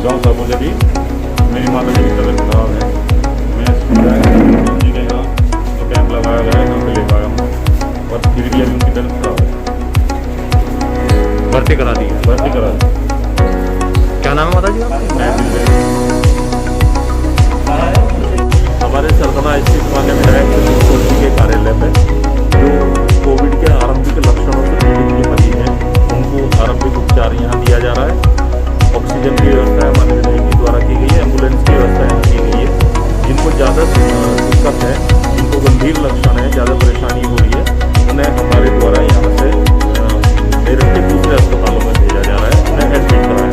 गाँव सरगोजा भी मेरी माता जी की तबीयत खराब है। मैं जी के यहाँ जो कैंप लगाया गया है यहाँ पे लेकर आया हूँ और फिर भी अभी उनकी तबीयत खराब है। भर्ती करा दी है। भर्ती करा दी। क्या नाम है माता जी आपका? हमारे सरगना स्थित मान्य विधायक जी के कार्यालय में जो कोविड के आरंभिक लक्षणों से पीड़ित की मरीज हैं उनको आरंभिक उपचार यहाँ दिया जा रहा है। ऑक्सीजन की व्यवस्था हमारे विधायक जी द्वारा की गई है। एम्बुलेंस की व्यवस्था यहाँ की गई है। जिनको ज़्यादा दिक्कत है, जिनको गंभीर लक्षण है, ज़्यादा परेशानी हो रही है, उन्हें हमारे द्वारा यहाँ से मेरठ के दूसरे अस्पतालों में भेजा जा रहा है, उन्हें एडमिट कराया